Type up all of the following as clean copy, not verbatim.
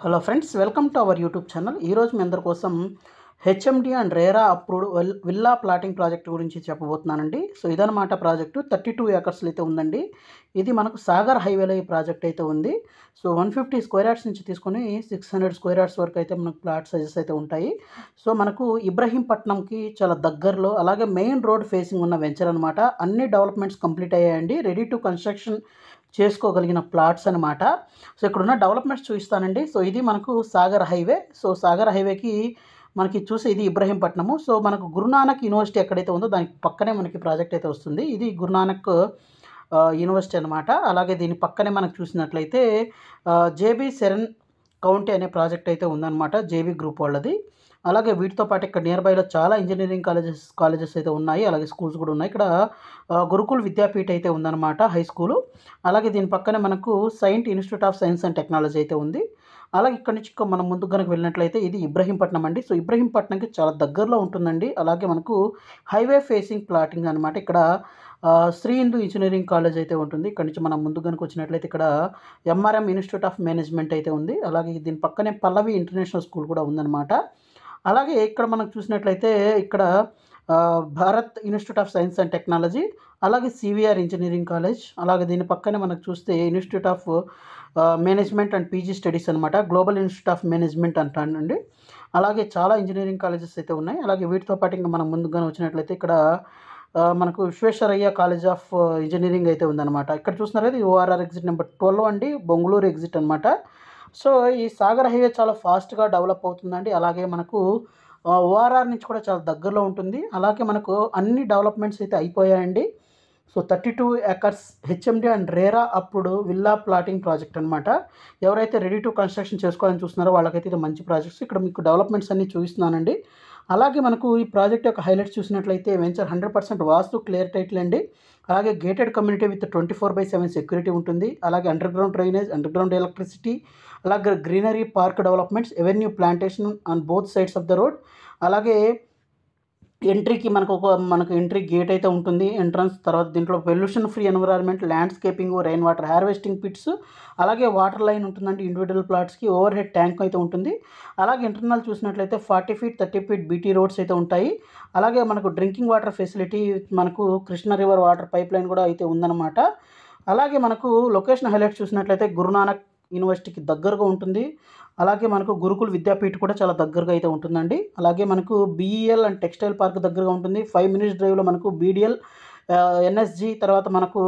Hello friends, welcome to our YouTube channel. ఈరోజు మీ అందరి కోసం HMD and RERA approved villa plotting project గురించి చెప్పబోతున్నానండి. So ఇదనమాట ప్రాజెక్టు. 32 ఏకర్స్లో అయితే ఉందండి. ఇది మనకు సాగర్ హైవేలో ఈ ప్రాజెక్ట్ అయితే ఉంది. సో 150 స్క్వేర్ యార్డ్స్ నుంచి తీసుకొని 600 స్క్వేర్ యార్డ్స్ వరకు అయితే మనకు ప్లాట్ సైజెస్ అయితే ఉంటాయి. సో మనకు ఇబ్రహీంపట్నంకి చాలా దగ్గరలో, అలాగే మెయిన్ రోడ్ ఫేసింగ్ ఉన్న వెంచర్ అనమాట. అన్ని డెవలప్మెంట్స్ కంప్లీట్ అయ్యాయండి. రెడీ టు కన్స్ట్రక్షన్ చేసుకోగలిగిన ప్లాట్స్ అనమాట. సో ఇక్కడున్న డెవలప్మెంట్స్ చూపిస్తానండి. సో ఇది మనకు సాగర్ హైవే. సో సాగర్ హైవేకి మనకి చూసి ఇది ఇబ్రహీంపట్నము. సో మనకు గురునానక్ యూనివర్సిటీ ఎక్కడైతే ఉందో దానికి పక్కనే మనకి ప్రాజెక్ట్ అయితే వస్తుంది. ఇది గురునానక్ యూనివర్సిటీ అనమాట. అలాగే దీని పక్కనే మనకు చూసినట్లయితే జేబీ సెరన్ కౌంటీ అనే ప్రాజెక్ట్ అయితే ఉందన్నమాట, జేబీ గ్రూప్ వాళ్ళది. అలాగే వీటితో పాటు ఇక్కడ నియర్ బైలో చాలా ఇంజనీరింగ్ కాలేజెస్ అయితే ఉన్నాయి, అలాగే స్కూల్స్ కూడా ఉన్నాయి. ఇక్కడ గురుకుల్ విద్యాపీఠ అయితే ఉందన్నమాట, హై స్కూలు. అలాగే దీని పక్కనే మనకు saint institute of science and technology అయితే ఉంది. అలాగే ఇక్కడ నుంచి మనం ముందుకు కనుక వెళ్ళినట్లయితే ఇది ఇబ్రహీంపట్నం అండి. సో ఇబ్రహీంపట్నంకి చాలా దగ్గరలో ఉంటుందండి. అలాగే మనకు హైవే ఫేసింగ్ ప్లాటింగ్ అనమాట. ఇక్కడ శ్రీ హిందూ ఇంజనీరింగ్ కాలేజ్ అయితే ఉంటుంది. ఇక్కడ నుంచి మనం ముందు కనుక వచ్చినట్లయితే ఇక్కడ ఎంఆర్ఎం ఇన్స్టిట్యూట్ ఆఫ్ మేనేజ్మెంట్ అయితే ఉంది. అలాగే దీని పక్కనే పల్లవి ఇంటర్నేషనల్ స్కూల్ కూడా ఉందన్నమాట. అలాగే ఇక్కడ మనం చూసినట్లయితే ఇక్కడ Bharat institute of science and technology, అలాగే సివిఆర్ ఇంజనీరింగ్ కాలేజ్, అలాగే దీని పక్కనే మనకు చూస్తే institute of management and PG studies అనమాట, గ్లోబల్ ఇన్స్టిట్యూట్ ఆఫ్ మేనేజ్మెంట్ అంటానండి. అలాగే చాలా ఇంజనీరింగ్ కాలేజెస్ అయితే ఉన్నాయి. అలాగే వీటితో పాటు ఇంకా మనం ముందుగానే వచ్చినట్లయితే ఇక్కడ మనకు విశ్వేశ్వరయ్య కాలేజ్ ఆఫ్ ఇంజనీరింగ్ అయితే ఉందన్నమాట. ఇక్కడ చూస్తున్నారు కదా, ఓఆర్ఆర్ ఎగ్జిట్ నెంబర్ 12 అండి, బొంగళూరు ఎగ్జిట్ అనమాట. సో ఈ సాగర్ హైవే చాలా ఫాస్ట్గా డెవలప్ అవుతుందండి. అలాగే మనకు ఓఆర్ఆర్ నుంచి కూడా చాలా దగ్గరలో ఉంటుంది. అలాగే మనకు అన్ని డెవలప్మెంట్స్ అయితే అయిపోయాయండి. So 32 acres HMD and RERA approved villa plotting project అనమాట. ఎవరైతే రెడీ టు కన్స్ట్రక్షన్ చేసుకోవాలని చూస్తున్నారో వాళ్ళకైతే ఇది మంచి ప్రాజెక్ట్స్. ఇక్కడ మీకు డెవలప్మెంట్స్ అన్నీ చూపిస్తున్నానండి. అలాగే మనకు ఈ ప్రాజెక్ట్ యొక్క హైలైట్స్ చూసినట్లయితే వెంచర్ 100% వాస్తు, క్లియర్ టైటిల్ అండి. అలాగే గేటెడ్ కమ్యూనిటీ విత్ 24/7 సెక్యూరిటీ ఉంటుంది. అలాగే underground drainage, underground electricity, అలాగే greenery park developments, avenue plantation on both sides of the road. అలాగే ఎంట్రీకి మనకు ఎంట్రీ గేట్ అయితే ఉంటుంది, ఎంట్రన్స్. తర్వాత దీంట్లో pollution free environment, landscaping, rain water harvesting pits, అలాగే వాటర్ లైన్ ఉంటుందండి. ఇండివిజువల్ ప్లాట్స్కి ఓవర్ హెడ్ ట్యాంక్ అయితే ఉంటుంది. అలాగే ఇంటర్నల్ చూసినట్లయితే 40 ఫీట్ 30 ఫీట్ బీటీ రోడ్స్ అయితే ఉంటాయి. అలాగే మనకు డ్రింకింగ్ వాటర్ ఫెసిలిటీ, మనకు Krishna river water pipe line కూడా అయితే ఉందన్నమాట. అలాగే మనకు లొకేషన్ హైలైట్స్ చూసినట్లయితే గురునానక్ యూనివర్సిటీకి దగ్గరగా ఉంటుంది. అలాగే మనకు గురుకుల్ విద్యాపీఠ కూడా చాలా దగ్గరగా అయితే ఉంటుందండి. అలాగే మనకు బీఈఎల్ అండ్ టెక్స్టైల్ పార్క్ దగ్గరగా ఉంటుంది. 5 మినిట్స్ డ్రైవ్లో మనకు బీడీఎల్, ఎన్ఎస్జీ, తర్వాత మనకు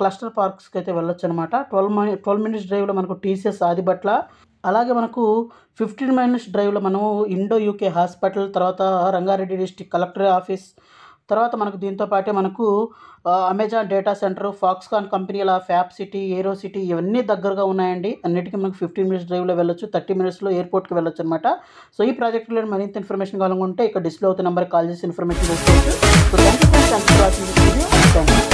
క్లస్టర్ పార్క్స్కి అయితే వెళ్ళొచ్చు అనమాట. 12 మినిట్స్ డ్రైవ్లో మనకు టీసీఎస్ ఆదిబట్ల. అలాగే మనకు 15 మినిట్స్ డ్రైవ్లో మనము ఇండో యూకే హాస్పిటల్, తర్వాత రంగారెడ్డి డిస్ట్రిక్ట్ కలెక్టర్ ఆఫీస్, తర్వాత మనకు దీంతో పాటే మనకు అమెజాన్ డేటా సెంటర్, ఫాక్స్కాన్ కంపెనీల ఫ్యాబ్ సిటీ, ఏరో సిటీ, ఇవన్నీ దగ్గరగా ఉన్నాయండి. అన్నిటికీ మనకు 15 మినిట్స్ డ్రైవ్లో వెళ్ళొచ్చు, 30 మినిట్స్లో ఎయిర్పోర్ట్కి వెళ్ళొచ్చు అనమాట. సో ఈ ప్రాజెక్ట్లో మరింత ఇన్ఫర్మేషన్ కావాలనుకుంటే ఇక్కడ డిస్ప్లే అవుతున్న నెంబర్కి కాల్ చేసి ఇన్ఫర్మేషన్ తీసుకోవచ్చు. So thank you for watching this video. Thank you.